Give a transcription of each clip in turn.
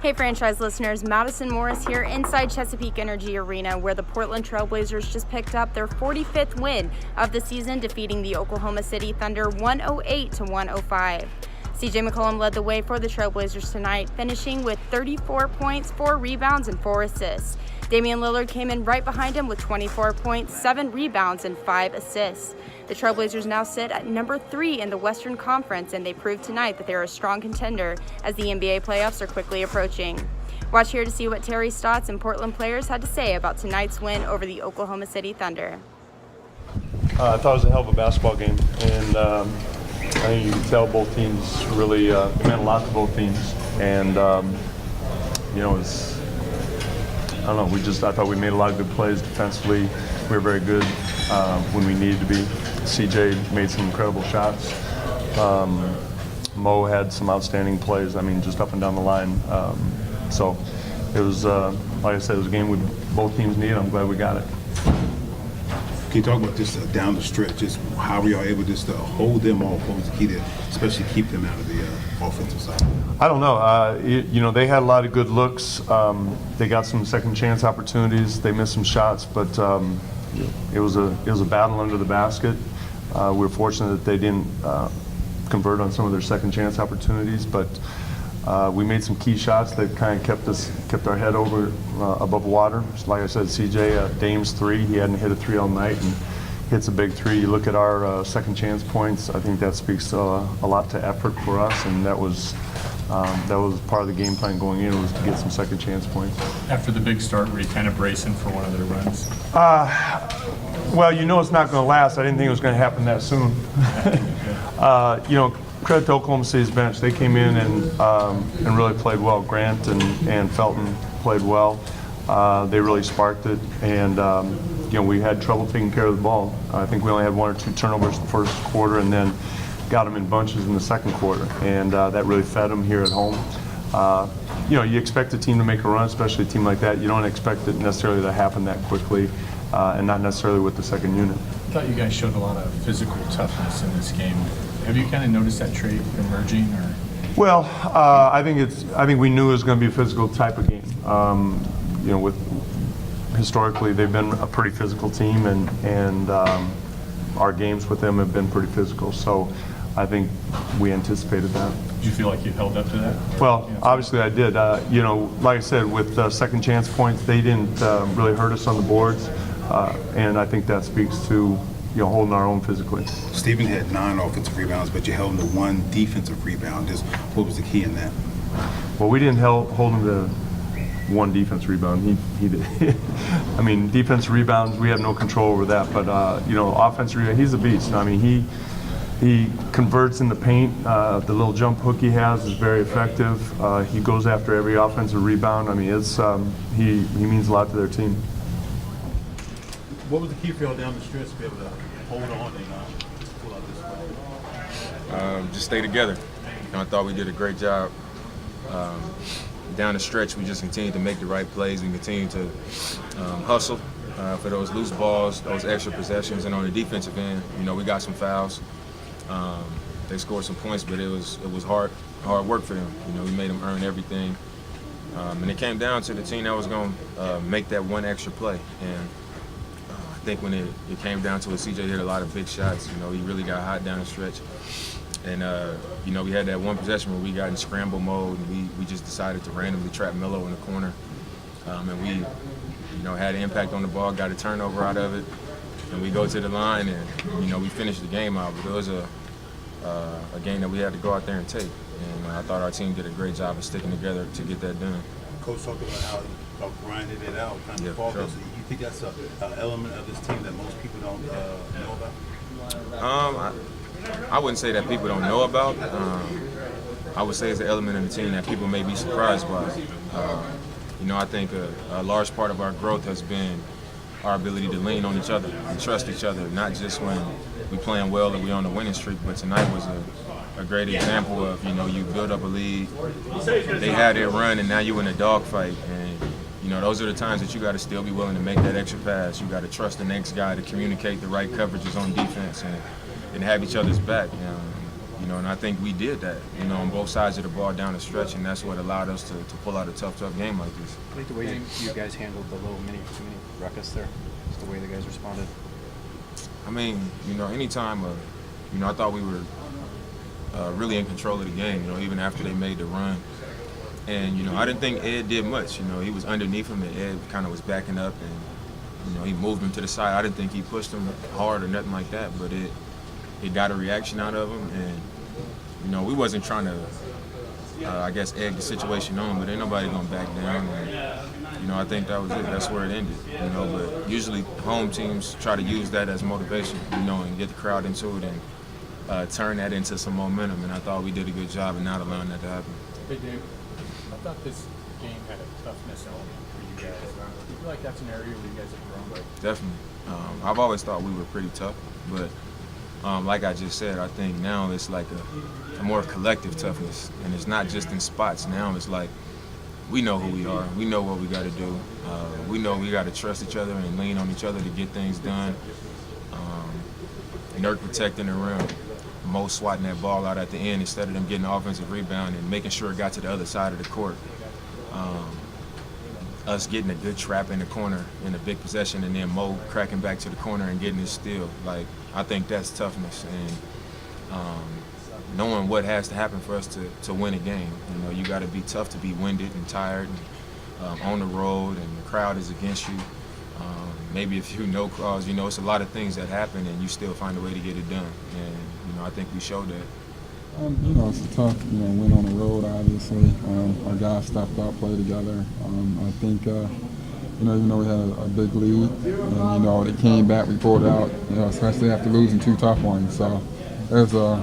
Hey franchise listeners, Madison Morris here inside Chesapeake Energy Arena, where the Portland Trailblazers just picked up their 45th win of the season, defeating the Oklahoma City Thunder 108-105. CJ McCollum led the way for the Trailblazers tonight, finishing with 34 points, 4 rebounds, and 4 assists. Damian Lillard came in right behind him with 24 points, 7 rebounds, and 5 assists. The Trailblazers now sit at number 3 in the Western Conference, and they proved tonight that they're a strong contender as the NBA playoffs are quickly approaching. Watch here to see what Terry Stotts and Portland players had to say about tonight's win over the Oklahoma City Thunder. I thought it was a hell of a basketball game, and I think you could tell both teams really meant a lot to both teams. And I don't know. I thought we made a lot of good plays defensively. We were very good when we needed to be. CJ made some incredible shots. Mo had some outstanding plays. I mean, just up and down the line. So it was, like I said, it was a game both teams needed. I'm glad we got it. Can you talk about just down the stretch, just how we are able just to hold them off? What was the key to, especially keep them out of the offensive side? I don't know. They had a lot of good looks. They got some second chance opportunities. They missed some shots, but it was a battle under the basket. We were fortunate that they didn't convert on some of their second chance opportunities, but we made some key shots that kind of kept our head above water. Like I said, CJ, Dame's 3, he hadn't hit a 3 all night, and hits a big 3. You look at our second chance points, I think that speaks a lot to effort for us, and that was part of the game plan going in, was to get some second chance points. After the big start, were you kind of bracing for one of their runs? Well, it's not going to last. I didn't think it was going to happen that soon. Credit to Oklahoma City's bench. They came in and really played well. Grant and Felton played well. They really sparked it, and we had trouble taking care of the ball. I think we only had 1 or 2 turnovers in the first quarter, and then got them in bunches in the second quarter, and that really fed them here at home. You expect a team to make a run, especially a team like that. You don't expect it necessarily to happen that quickly, and not necessarily with the second unit. I thought you guys showed a lot of physical toughness in this game. Have you kind of noticed that trait emerging, or? Well, I think we knew it was going to be a physical type of game. Historically, they've been a pretty physical team, and our games with them have been pretty physical. So I think we anticipated that. Did you feel like you held up to that? Well, obviously I did. Like I said, with second chance points, they didn't really hurt us on the boards, and I think that speaks to holding our own physically. Stephen had 9 offensive rebounds, but you held him to 1 defensive rebound. What was the key in that? Well, we didn't hold him to 1 defense rebound. He did. I mean, defense rebounds, we have no control over that. But offensive rebound, he's a beast. I mean, he converts in the paint. The little jump hook he has is very effective. He goes after every offensive rebound. I mean, he means a lot to their team. What was the key for y'all down the stretch to be able to hold on and pull out this play? Just stay together. I thought we did a great job. Down the stretch, we just continued to make the right plays. We continued to hustle for those loose balls, those extra possessions. And on the defensive end, we got some fouls. They scored some points, but it was hard work for them. We made them earn everything. And it came down to the team that was going to make that 1 extra play. And I think when it came down to it, CJ hit a lot of big shots. He really got hot down the stretch. And, we had that one possession where we got in scramble mode, and we just decided to randomly trap Melo in the corner. And we, had an impact on the ball, got a turnover out of it. And we go to the line, and, we finished the game out. But it was a game that we had to go out there and take. And I thought our team did a great job of sticking together to get that done. Coach talked about how y'all grinded it out, kind of focus. Sure. You think that's an element of this team that most people don't know about? I wouldn't say that people don't know about. I would say it's an element of the team that people may be surprised by. I think a large part of our growth has been our ability to lean on each other and trust each other, not just when we playing well and we on the winning streak, but tonight was a great example of, you build up a lead, they had their run, and now you in a dogfight. And, those are the times that you got to still be willing to make that extra pass. You got to trust the next guy to communicate the right coverages on defense and have each other's back. You know, and I think we did that, you know, on both sides of the ball down the stretch, and that's what allowed us to pull out a tough game like this. I like the way you guys handled the little mini ruckus there, just the way the guys responded. I mean, you know, anytime, you know, I thought we were really in control of the game, you know, even after they made the run. And, you know, I didn't think Ed did much. You know, he was underneath him, and Ed kind of was backing up, and, you know, he moved him to the side. I didn't think he pushed him hard or nothing like that, but it got a reaction out of him. And, you know, we wasn't trying to, I guess, egg the situation on, but ain't nobody going to back down. And, you know, I think that was it. That's where it ended, you know. But usually home teams try to use that as motivation, you know, and get the crowd into it and turn that into some momentum. And I thought we did a good job of not allowing that to happen. Hey, Dave, I thought this game had a toughness element for you guys. Do you feel like that's an area where you guys have grown? Definitely. I've always thought we were pretty tough, but like I just said, I think now it's like a more collective toughness, and it's not just in spots. Now it's like we know who we are. We know what we got to do. We know we got to trust each other and lean on each other to get things done. Nurk protecting the rim, Mo swatting that ball out at the end instead of them getting the offensive rebound and making sure it got to the other side of the court. Us getting a good trap in the corner in a big possession, and then Mo cracking back to the corner and getting his steal. Like, I think that's toughness, and knowing what has to happen for us to win a game. You know, you got to be tough to be winded and tired and on the road, and the crowd is against you. Maybe a few no calls. You know, it's a lot of things that happen, and you still find a way to get it done. And you know, I think we showed that. You know, it's a tough, win on the road, obviously. Our guys stepped up, played together. I think, even though we had a big lead, and, they came back, we pulled out, especially after losing 2 tough ones. So it was a,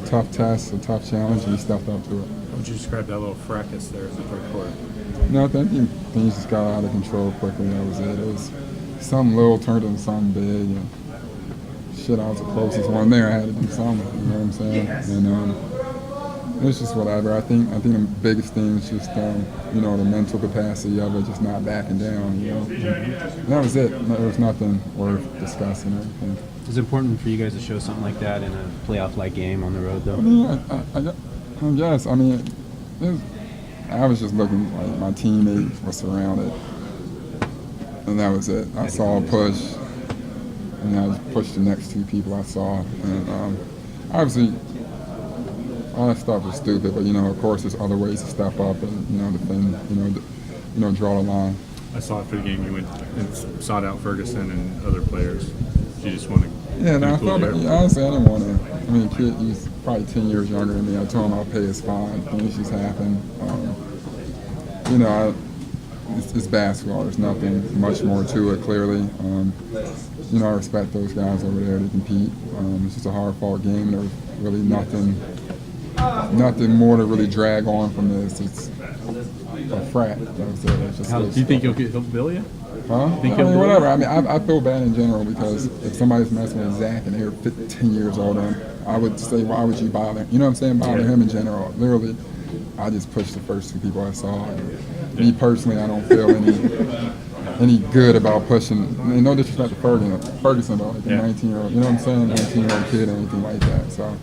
tough test, a tough challenge, and we stepped up to it. How would you describe that little fracas there in the third quarter? No, I think things just got out of control quickly. That was it. It was something little turned into something big. And, shit, I was the closest one there. I had to do something, you know what I'm saying? And it's just whatever. I think the biggest thing is just, the mental capacity of it, just not backing down, And that was it. There was nothing worth discussing or anything. Is it important for you guys to show something like that in a playoff-like game on the road, though? I mean, I guess. I mean, I was just looking like my teammates were surrounded, and that was it. I saw a push. And I just pushed the next 2 people I saw. And obviously, all that stuff was stupid, but, of course, there's other ways to step up and, defend, draw the line. I saw it for the game. You went and sought out Ferguson and other players. You just want to. Yeah, no, I thought that, honestly, I didn't want to. I mean, kid, he's probably 10 years younger than me. I told him I'll pay his fine. Things just happen. It's basketball. There's nothing much more to it, clearly. I respect those guys over there to compete. It's just a hard-fought game. There was really nothing more to really drag on from this. It's a frat. That was it. Do you think he'll bill you? Huh? Whatever. I mean, I feel bad in general because if somebody's messing with Zach and they're 15 years older, I would say, why would you bother? You know what I'm saying? Bother him in general. Literally, I just pushed the first 2 people I saw. Me personally, I don't feel any good about pushing. And no disrespect to Ferguson, though, like a 19-year-old. You know what I'm saying? 19-year-old kid or anything like that. So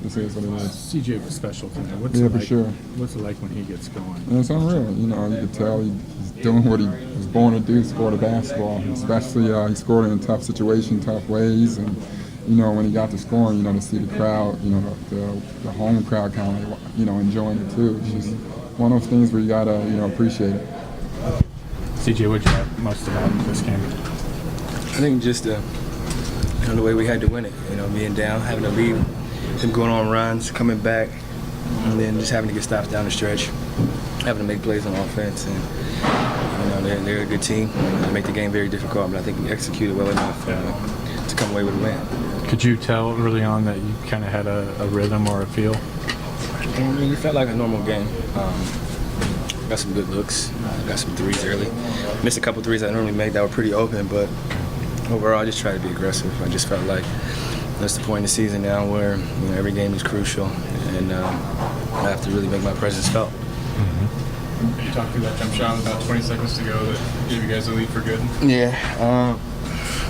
this is what it is. CJ was special tonight. For sure. What's it like when he gets going? And it's unreal. You could tell he's doing what he was born to do, score the basketball. Especially he scored in a tough situation, tough ways. And, when he got to scoring, to see the crowd, the home crowd kind of, enjoying it too. It's just one of those things where you got to, appreciate it. CJ, what did you like most about this game? I think just the way we had to win it. Being down, having to lead, them going on runs, coming back, and then just having to get stops down the stretch, having to make plays on offense. And they're a good team. They make the game very difficult, but I think we executed well enough to come away with a win. Could you tell early on that you kind of had a rhythm or a feel? It felt like a normal game. Got some good looks, got some threes early. Missed a couple threes I normally make that were pretty open, but overall I just tried to be aggressive. I just felt like that's the point in the season now where every game is crucial, and I have to really make my presence felt. Can you talk through that jump shot with about 20 seconds to go that gave you guys the lead for good? Yeah,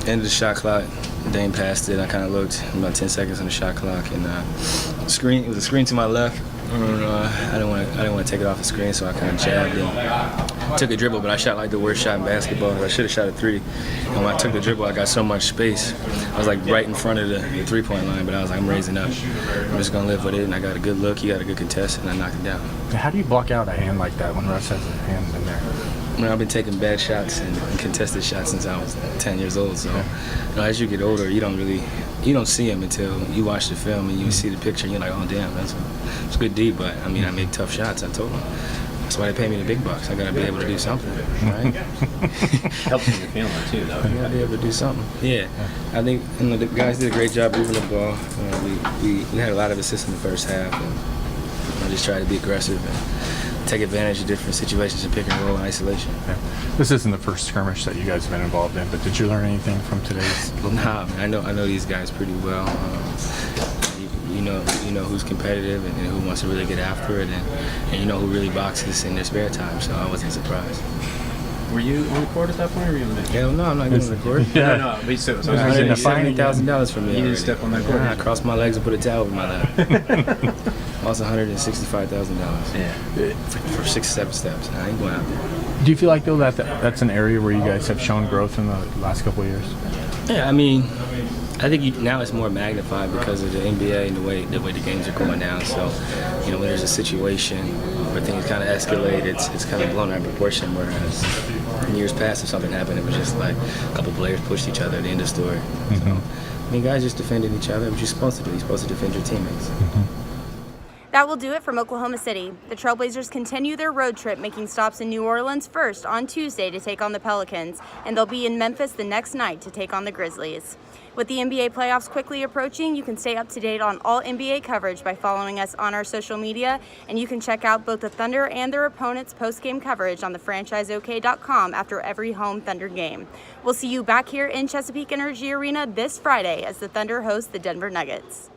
end of the shot clock. Dame passed it. I kind of looked about 10 seconds on the shot clock, and screen. It was a screen to my left. I didn't want to take it off the screen, so I kind of jabbed and took a dribble. But I shot like the worst shot in basketball. I should have shot a 3. And when I took the dribble, I got so much space. I was like right in front of the 3-point line, but I was like, I'm raising up. I'm just gonna live with it. And I got a good look. He got a good contest, and I knocked it down. How do you block out a hand like that when Russ has a hand in there? I've been taking bad shots and contested shots since I was 10 years old. So, as you get older, you don't see them until you watch the film and you see the picture. And you're like, oh damn, that's a good D. But I mean, I make tough shots. I told them. That's why they pay me the big bucks. I gotta be able to do something, right? Helps in your feeling too, though. You gotta be able to do something. Yeah, I think the guys did a great job moving the ball. We had a lot of assists in the first half, and I just tried to be aggressive and take advantage of different situations and pick and roll and isolation. Yeah. This isn't the first skirmish that you guys have been involved in, but did you learn anything from today's? Nah, man, I know these guys pretty well. You know who's competitive and who wants to really get after it, and you know who really boxes in their spare time. So I wasn't surprised. Were you on the court at that point, or were you on the bench? Hell no, I'm not getting on the court. Yeah. No, but so $170,000 from me. You didn't step on that court. I crossed my legs and put a towel over my lap. Lost $165,000. Yeah. For 6-7 steps. I ain't going out there. Do you feel like though that's an area where you guys have shown growth in the last couple of years? Yeah, I mean, I think now it's more magnified because of the NBA and the way the games are going down. So, when there's a situation where things kind of escalate, it's kind of blown out of proportion. Whereas in years past, if something happened, it was just like a couple players pushed each other. The end of the story. Mm-hmm. So, I mean, guys just defended each other, which you're supposed to do. You're supposed to defend your teammates. Mm-hmm. That will do it from Oklahoma City. The Trailblazers continue their road trip, making stops in New Orleans first on Tuesday to take on the Pelicans, and they'll be in Memphis the next night to take on the Grizzlies. With the NBA playoffs quickly approaching, you can stay up to date on all NBA coverage by following us on our social media, and you can check out both the Thunder and their opponents' post-game coverage on thefranchiseok.com after every home Thunder game. We'll see you back here in Chesapeake Energy Arena this Friday as the Thunder host the Denver Nuggets.